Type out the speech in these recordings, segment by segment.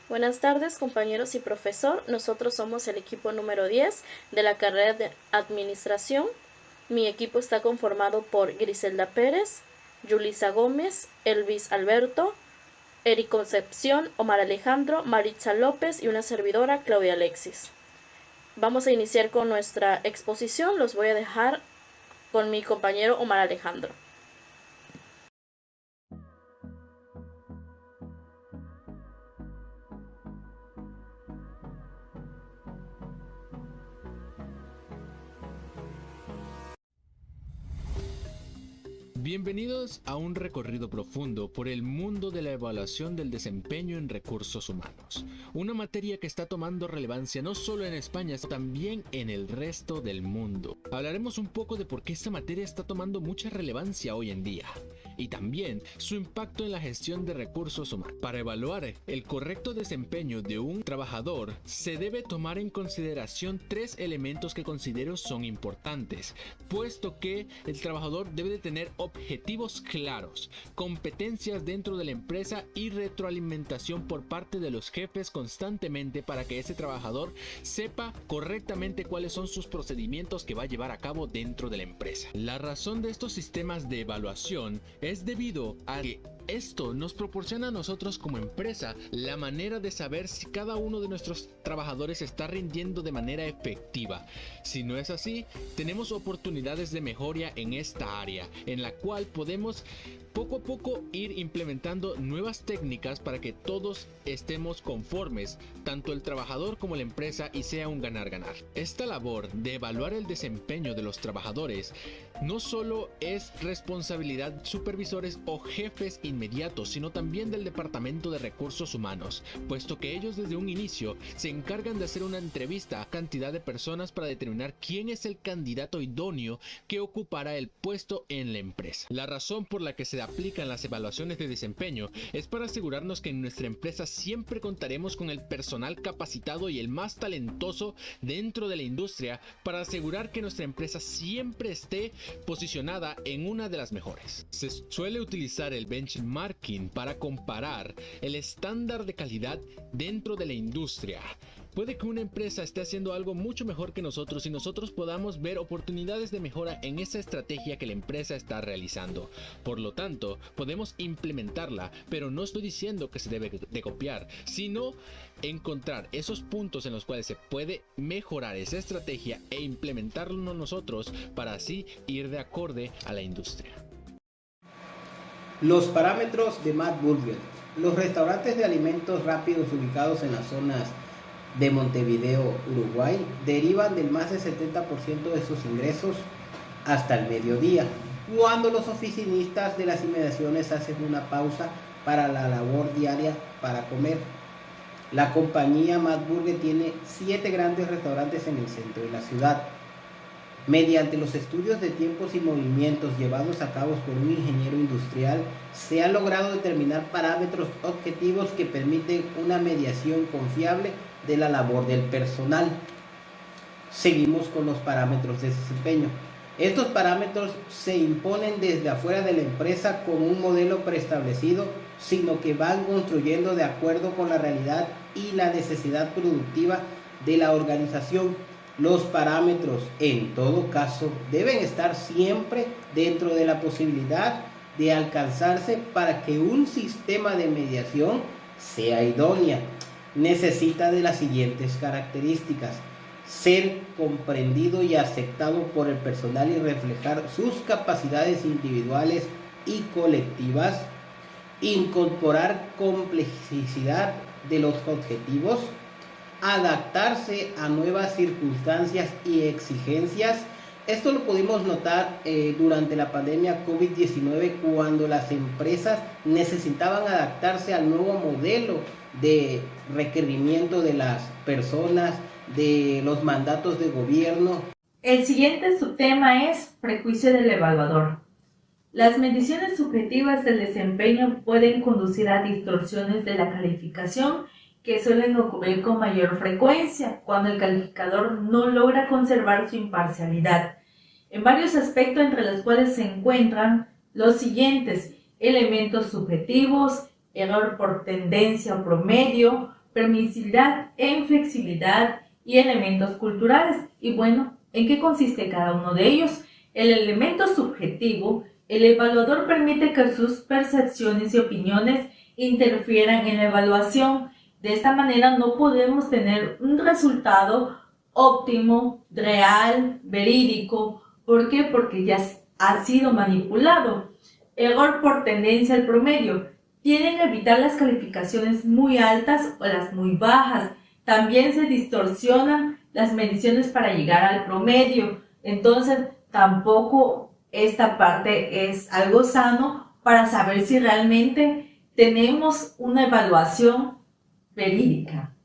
Buenas tardes, compañeros y profesor. Nosotros somos el equipo número 10 de la carrera de Administración. Mi equipo está conformado por Griselda Pérez, Yulisa Gómez, Elvis Alberto, Eric Concepción, Omar Alejandro, Maritza López y una servidora, Claudia Alexis. Vamos a iniciar con nuestra exposición. Los voy a dejar con mi compañero Omar Alejandro. Bienvenidos a un recorrido profundo por el mundo de la evaluación del desempeño en recursos humanos, una materia que está tomando relevancia no solo en España, sino también en el resto del mundo. Hablaremos un poco de por qué esta materia está tomando mucha relevancia hoy en día y también su impacto en la gestión de recursos humanos. Para evaluar el correcto desempeño de un trabajador, se debe tomar en consideración tres elementos que considero son importantes, puesto que el trabajador debe de tener objetivos claros, competencias dentro de la empresa y retroalimentación por parte de los jefes constantemente para que ese trabajador sepa correctamente cuáles son sus procedimientos que va a llevar a cabo dentro de la empresa. La razón de estos sistemas de evaluación es debido a que esto nos proporciona a nosotros como empresa la manera de saber si cada uno de nuestros trabajadores está rindiendo de manera efectiva. Si no es así, tenemos oportunidades de mejora en esta área, en la cual podemos poco a poco ir implementando nuevas técnicas para que todos estemos conformes, tanto el trabajador como la empresa, y sea un ganar-ganar. Esta labor de evaluar el desempeño de los trabajadores no solo es responsabilidad de supervisores o jefes inmediatos, sino también del Departamento de Recursos Humanos, puesto que ellos desde un inicio se encargan de hacer una entrevista a cantidad de personas para determinar quién es el candidato idóneo que ocupará el puesto en la empresa. La razón por la que se aplican las evaluaciones de desempeño es para asegurarnos que en nuestra empresa siempre contaremos con el personal capacitado y el más talentoso dentro de la industria, para asegurar que nuestra empresa siempre esté posicionada en una de las mejores. Se suele utilizar el benchmarking para comparar el estándar de calidad dentro de la industria. Puede que una empresa esté haciendo algo mucho mejor que nosotros y nosotros podamos ver oportunidades de mejora en esa estrategia que la empresa está realizando. Por lo tanto, podemos implementarla, pero no estoy diciendo que se debe de copiar, sino encontrar esos puntos en los cuales se puede mejorar esa estrategia e implementarlo nosotros para así ir de acorde a la industria. Los parámetros de Mad Burger. Los restaurantes de alimentos rápidos ubicados en las zonas de Montevideo, Uruguay, derivan del más del 70% de sus ingresos hasta el mediodía, cuando los oficinistas de las inmediaciones hacen una pausa para la labor diaria para comer. La compañía Mad Burger tiene 7 grandes restaurantes en el centro de la ciudad. Mediante los estudios de tiempos y movimientos llevados a cabo por un ingeniero industrial, se han logrado determinar parámetros objetivos que permiten una medición confiable de la labor del personal. Seguimos con los parámetros de desempeño. Estos parámetros se imponen desde afuera de la empresa con un modelo preestablecido, sino que van construyendo de acuerdo con la realidad y la necesidad productiva de la organización. Los parámetros, en todo caso, deben estar siempre dentro de la posibilidad de alcanzarse para que un sistema de mediación sea idónea. Necesita de las siguientes características: ser comprendido y aceptado por el personal y reflejar sus capacidades individuales y colectivas, incorporar complejidad de los objetivos, adaptarse a nuevas circunstancias y exigencias. Esto lo pudimos notar durante la pandemia COVID-19, cuando las empresas necesitaban adaptarse al nuevo modelo de requerimiento de las personas, de los mandatos de gobierno. El siguiente subtema es prejuicio del evaluador. Las mediciones subjetivas del desempeño pueden conducir a distorsiones de la calificación que suelen ocurrir con mayor frecuencia cuando el calificador no logra conservar su imparcialidad, en varios aspectos, entre los cuales se encuentran los siguientes: elementos subjetivos, error por tendencia o promedio, permisividad e inflexibilidad y elementos culturales. Y bueno, ¿en qué consiste cada uno de ellos? El elemento subjetivo. El evaluador permite que sus percepciones y opiniones interfieran en la evaluación. De esta manera no podemos tener un resultado óptimo, real, verídico. ¿Por qué? Porque ya ha sido manipulado. Error por tendencia al promedio. Tienen que evitar las calificaciones muy altas o las muy bajas. También se distorsionan las mediciones para llegar al promedio. Entonces, tampoco esta parte es algo sano para saber si realmente tenemos una evaluación verídica.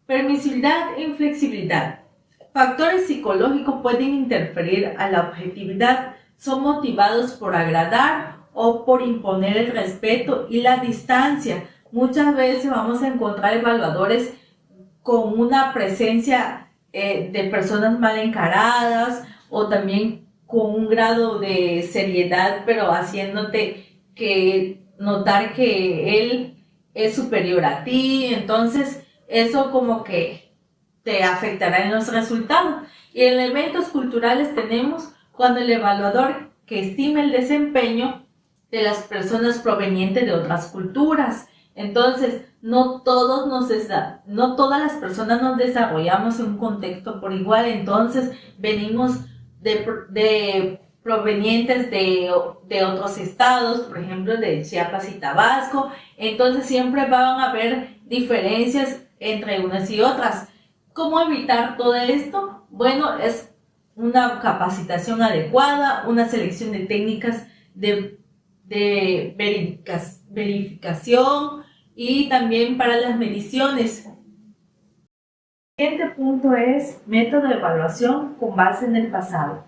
Permisividad e inflexibilidad. Factores psicológicos pueden interferir a la objetividad. Son motivados por agradar o por imponer el respeto y la distancia. Muchas veces vamos a encontrar evaluadores con una presencia de personas mal encaradas o también con un grado de seriedad, pero haciéndote que notar que él es superior a ti. Entonces eso como que te afectará en los resultados. Y en elementos culturales tenemos cuando el evaluador que estima el desempeño de las personas provenientes de otras culturas. Entonces, no todas las personas nos desarrollamos en un contexto por igual. Entonces, venimos de provenientes de otros estados, por ejemplo, de Chiapas y Tabasco. Entonces, siempre van a haber diferencias entre unas y otras. ¿Cómo evitar todo esto? Bueno, es una capacitación adecuada, una selección de técnicas de verificación y también para las mediciones. El siguiente punto es método de evaluación con base en el pasado.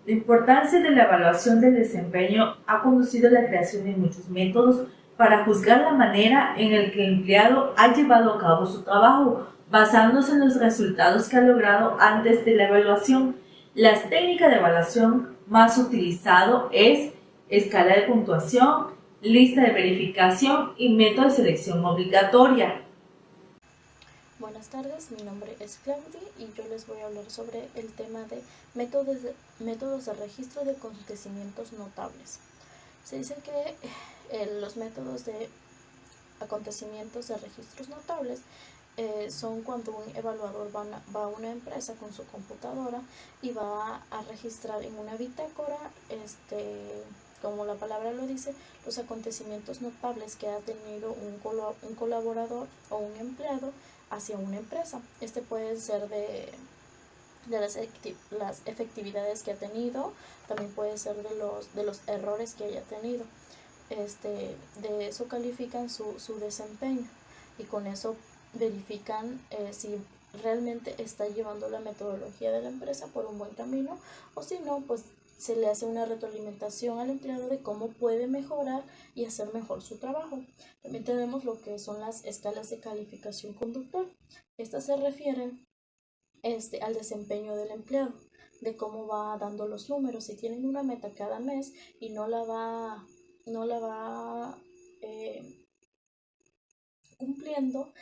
La importancia de la evaluación del desempeño ha conducido a la creación de muchos métodos para juzgar la manera en la que el empleado ha llevado a cabo su trabajo, basándose en los resultados que ha logrado antes de la evaluación. Las técnicas de evaluación más utilizado es escala de puntuación, lista de verificación y método de selección obligatoria. Buenas tardes, mi nombre es Claudia y yo les voy a hablar sobre el tema de métodos de registro de acontecimientos notables. Se dice que los métodos de acontecimientos de registros notables son cuando un evaluador va a una empresa con su computadora y va a registrar en una bitácora, como la palabra lo dice, los acontecimientos notables que ha tenido un colaborador o un empleado hacia una empresa. Puede ser de las efectividades que ha tenido, también puede ser de los errores que haya tenido. De eso califican su desempeño y con eso verifican si realmente está llevando la metodología de la empresa por un buen camino, o si no, pues se le hace una retroalimentación al empleado de cómo puede mejorar y hacer mejor su trabajo. También tenemos lo que son las escalas de calificación conductual. Estas se refieren al desempeño del empleado, de cómo va dando los números. Si tienen una meta cada mes y no la va cumpliendo,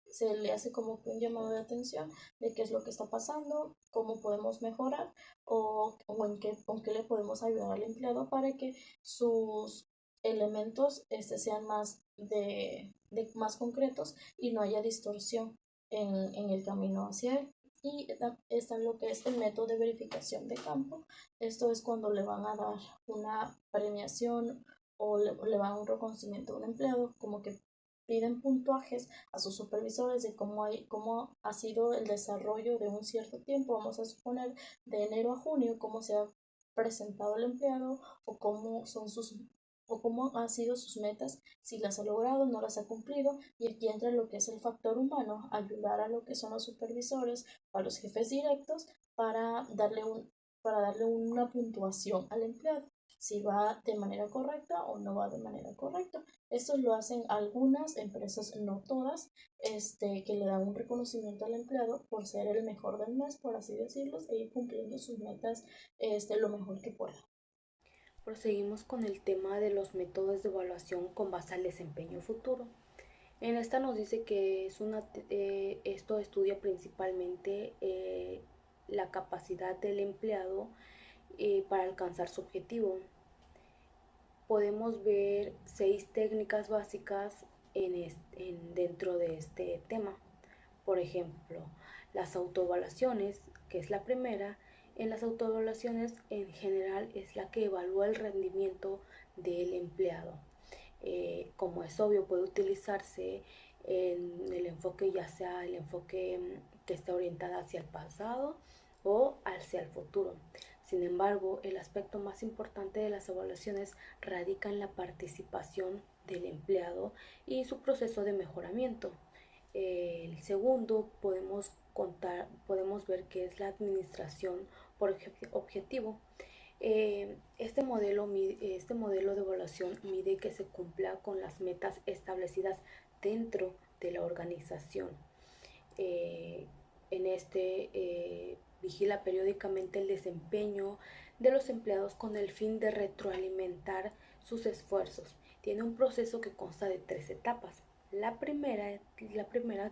se le hace como un llamado de atención de qué es lo que está pasando, cómo podemos mejorar o en qué le podemos ayudar al empleado para que sus elementos sean más más concretos y no haya distorsión en el camino hacia él. Y está lo que es el método de verificación de campo. Esto es cuando le van a dar una premiación o le van a dar un reconocimiento a un empleado, como que piden puntuajes a sus supervisores de cómo ha sido el desarrollo de un cierto tiempo, vamos a suponer de enero a junio, cómo se ha presentado el empleado o cómo han sido sus metas, si las ha logrado, no las ha cumplido. Y aquí entra lo que es el factor humano, ayudar a lo que son los supervisores, a los jefes directos, para darle una puntuación al empleado, si va de manera correcta o no va de manera correcta. Esto lo hacen algunas empresas, no todas, que le dan un reconocimiento al empleado por ser el mejor del mes, por así decirlo, e ir cumpliendo sus metas lo mejor que pueda. Proseguimos con el tema de los métodos de evaluación con base al desempeño futuro. En esta nos dice que esto estudia principalmente la capacidad del empleado para alcanzar su objetivo. Podemos ver 6 técnicas básicas dentro de este tema. Por ejemplo, las autoevaluaciones, que es la primera. En las autoevaluaciones en general es la que evalúa el rendimiento del empleado. Como es obvio, puede utilizarse en el enfoque, ya sea el enfoque que está orientado hacia el pasado o hacia el futuro. Sin embargo, el aspecto más importante de las evaluaciones radica en la participación del empleado y su proceso de mejoramiento. El segundo podemos ver que es la administración por objetivo. Este modelo de evaluación mide que se cumpla con las metas establecidas dentro de la organización. Vigila periódicamente el desempeño de los empleados con el fin de retroalimentar sus esfuerzos. Tiene un proceso que consta de 3 etapas. La primera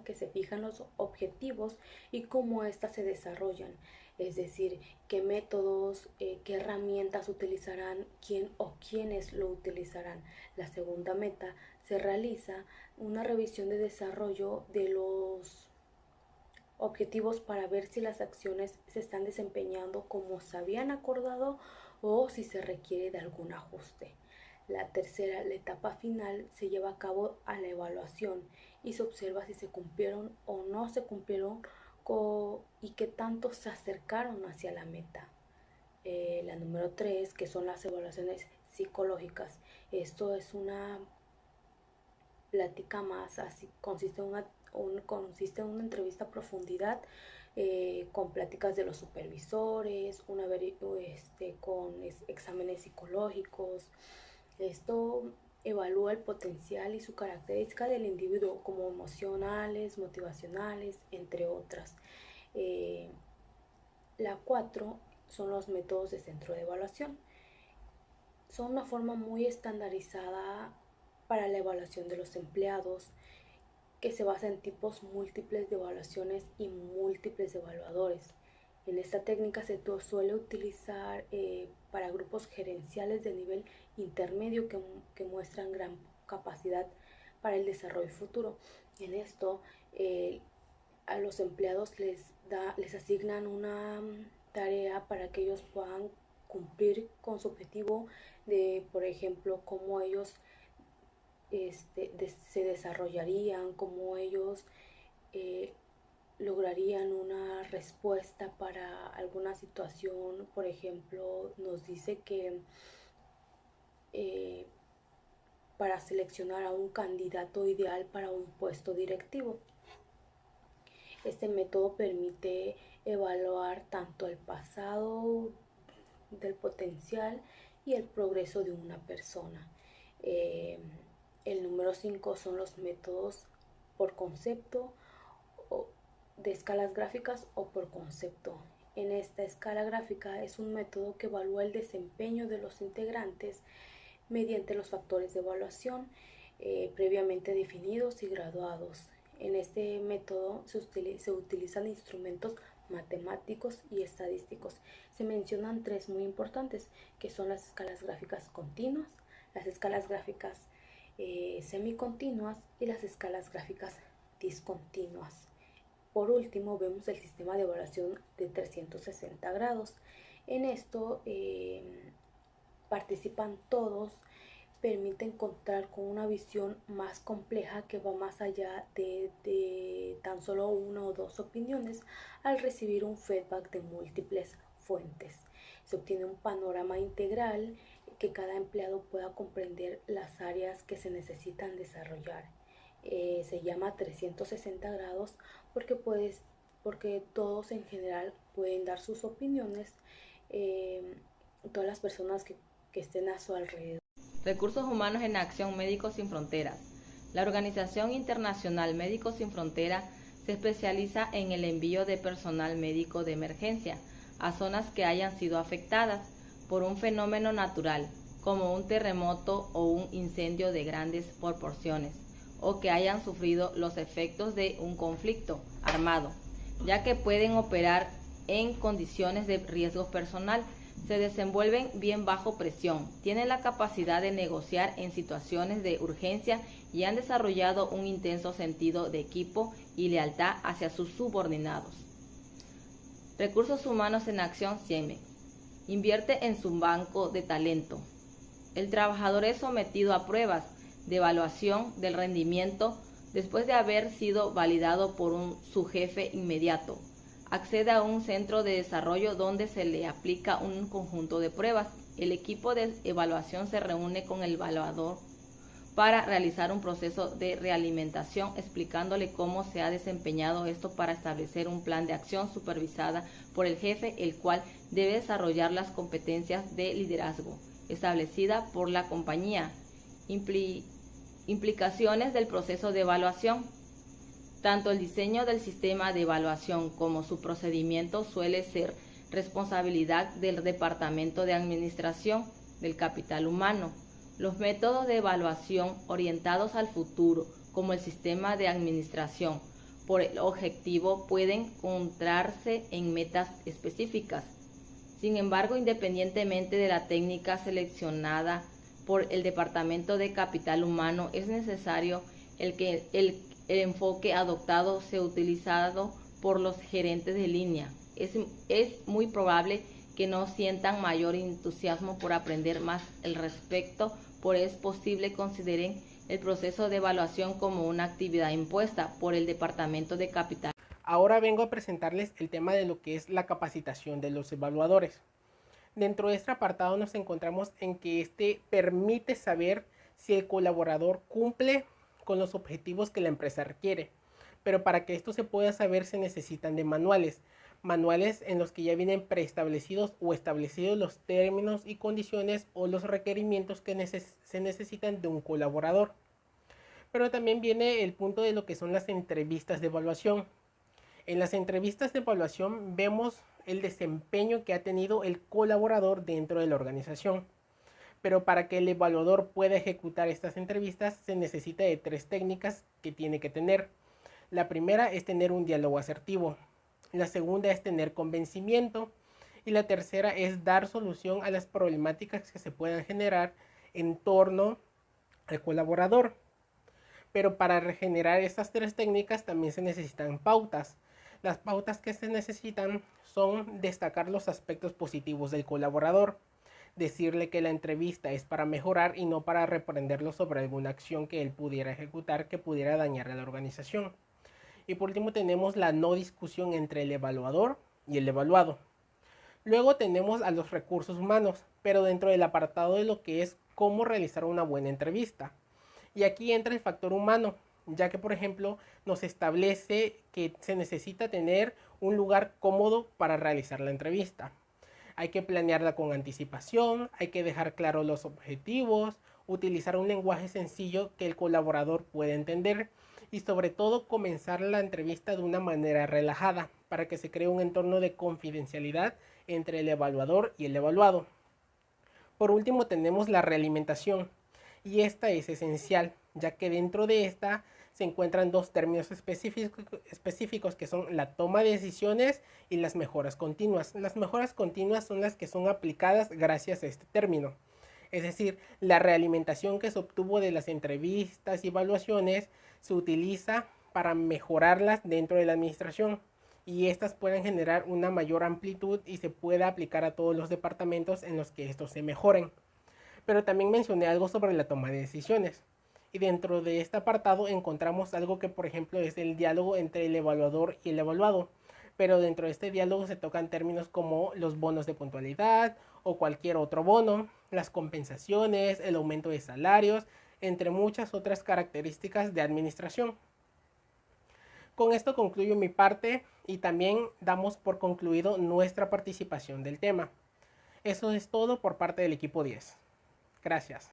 que se fijan los objetivos y cómo éstas se desarrollan, es decir, qué métodos, qué herramientas utilizarán, quién o quiénes lo utilizarán. La segunda meta, se realiza una revisión de desarrollo de los objetivos para ver si las acciones se están desempeñando como se habían acordado o si se requiere de algún ajuste. La tercera, la etapa final, se lleva a cabo a la evaluación y se observa si se cumplieron o no se cumplieron y qué tanto se acercaron hacia la meta. La número 3, que son las evaluaciones psicológicas. Esto es una plática más, así consiste en una entrevista a profundidad con pláticas de los supervisores, con exámenes psicológicos. Esto evalúa el potencial y su característica del individuo, como emocionales, motivacionales, entre otras. La 4 son los métodos de centro de evaluación. Son una forma muy estandarizada para la evaluación de los empleados, que se basa en tipos múltiples de evaluaciones y múltiples evaluadores. En esta técnica se suele utilizar para grupos gerenciales de nivel intermedio que muestran gran capacidad para el desarrollo futuro. En esto a los empleados les asignan una tarea para que ellos puedan cumplir con su objetivo de, por ejemplo, cómo ellos se desarrollarían, cómo ellos lograrían una respuesta para alguna situación. Por ejemplo, nos dice que para seleccionar a un candidato ideal para un puesto directivo. Este método permite evaluar tanto el pasado del potencial y el progreso de una persona. El número 5 son los métodos por concepto, de escalas gráficas o por concepto. En esta escala gráfica es un método que evalúa el desempeño de los integrantes mediante los factores de evaluación previamente definidos y graduados. En este método se utilizan instrumentos matemáticos y estadísticos. Se mencionan 3 muy importantes, que son las escalas gráficas continuas, las escalas gráficas semicontinuas y las escalas gráficas discontinuas. Por último, vemos el sistema de evaluación de 360 grados. En esto participan todos, permite encontrar con una visión más compleja que va más allá de tan solo 1 o 2 opiniones al recibir un feedback de múltiples fuentes. Se obtiene un panorama integral que cada empleado pueda comprender las áreas que se necesitan desarrollar. Se llama 360 grados porque todos en general pueden dar sus opiniones, todas las personas que estén a su alrededor. Recursos Humanos en Acción Médicos Sin Fronteras. La Organización Internacional Médicos Sin Fronteras se especializa en el envío de personal médico de emergencia a zonas que hayan sido afectadas por un fenómeno natural, como un terremoto o un incendio de grandes proporciones, o que hayan sufrido los efectos de un conflicto armado, ya que pueden operar en condiciones de riesgo personal, se desenvuelven bien bajo presión, tienen la capacidad de negociar en situaciones de urgencia y han desarrollado un intenso sentido de equipo y lealtad hacia sus subordinados. Recursos humanos en acción CIEMEX. Invierte en su banco de talento. El trabajador es sometido a pruebas de evaluación del rendimiento después de haber sido validado por su jefe inmediato. Accede a un centro de desarrollo donde se le aplica un conjunto de pruebas. El equipo de evaluación se reúne con el evaluador para realizar un proceso de realimentación, explicándole cómo se ha desempeñado esto para establecer un plan de acción supervisada por el jefe, el cual debe desarrollar las competencias de liderazgo establecida por la compañía. Implicaciones del proceso de evaluación. Tanto el diseño del sistema de evaluación como su procedimiento suele ser responsabilidad del Departamento de Administración del Capital Humano. Los métodos de evaluación orientados al futuro, como el sistema de administración por el objetivo, pueden encontrarse en metas específicas. Sin embargo, independientemente de la técnica seleccionada por el Departamento de Capital Humano, es necesario que el enfoque adoptado sea utilizado por los gerentes de línea. Es muy probable que no sientan mayor entusiasmo por aprender más al respecto, por es posible consideren el proceso de evaluación como una actividad impuesta por el Departamento de Capital. Ahora vengo a presentarles el tema de lo que es la capacitación de los evaluadores. Dentro de este apartado nos encontramos en que este permite saber si el colaborador cumple con los objetivos que la empresa requiere. Pero para que esto se pueda saber se necesitan de manuales en los que ya vienen preestablecidos o establecidos los términos y condiciones o los requerimientos que se necesitan de un colaborador. Pero también viene el punto de lo que son las entrevistas de evaluación. En las entrevistas de evaluación vemos el desempeño que ha tenido el colaborador dentro de la organización. Pero para que el evaluador pueda ejecutar estas entrevistas se necesita de 3 técnicas que tiene que tener. La primera es tener un diálogo asertivo. La segunda es tener convencimiento. Y la tercera es dar solución a las problemáticas que se puedan generar en torno al colaborador. Pero para regenerar estas 3 técnicas también se necesitan pautas. Las pautas que se necesitan son destacar los aspectos positivos del colaborador, decirle que la entrevista es para mejorar y no para reprenderlo sobre alguna acción que él pudiera ejecutar que pudiera dañar a la organización. Y por último tenemos la no discusión entre el evaluador y el evaluado. Luego tenemos a los recursos humanos, pero dentro del apartado de lo que es cómo realizar una buena entrevista. Y aquí entra el factor humano, ya que por ejemplo nos establece que se necesita tener un lugar cómodo para realizar la entrevista. Hay que planearla con anticipación, hay que dejar claros los objetivos, utilizar un lenguaje sencillo que el colaborador pueda entender y sobre todo comenzar la entrevista de una manera relajada para que se cree un entorno de confidencialidad entre el evaluador y el evaluado. Por último tenemos la realimentación y esta es esencial, ya que dentro de esta se encuentran 2 términos específicos que son la toma de decisiones y las mejoras continuas. Las mejoras continuas son las que son aplicadas gracias a este término. Es decir, la realimentación que se obtuvo de las entrevistas y evaluaciones se utiliza para mejorarlas dentro de la administración y estas pueden generar una mayor amplitud y se pueda aplicar a todos los departamentos en los que estos se mejoren. Pero también mencioné algo sobre la toma de decisiones. Y dentro de este apartado encontramos algo que por ejemplo es el diálogo entre el evaluador y el evaluado. Pero dentro de este diálogo se tocan términos como los bonos de puntualidad o cualquier otro bono, las compensaciones, el aumento de salarios, entre muchas otras características de administración. Con esto concluyo mi parte y también damos por concluido nuestra participación del tema. Eso es todo por parte del equipo 10. Gracias.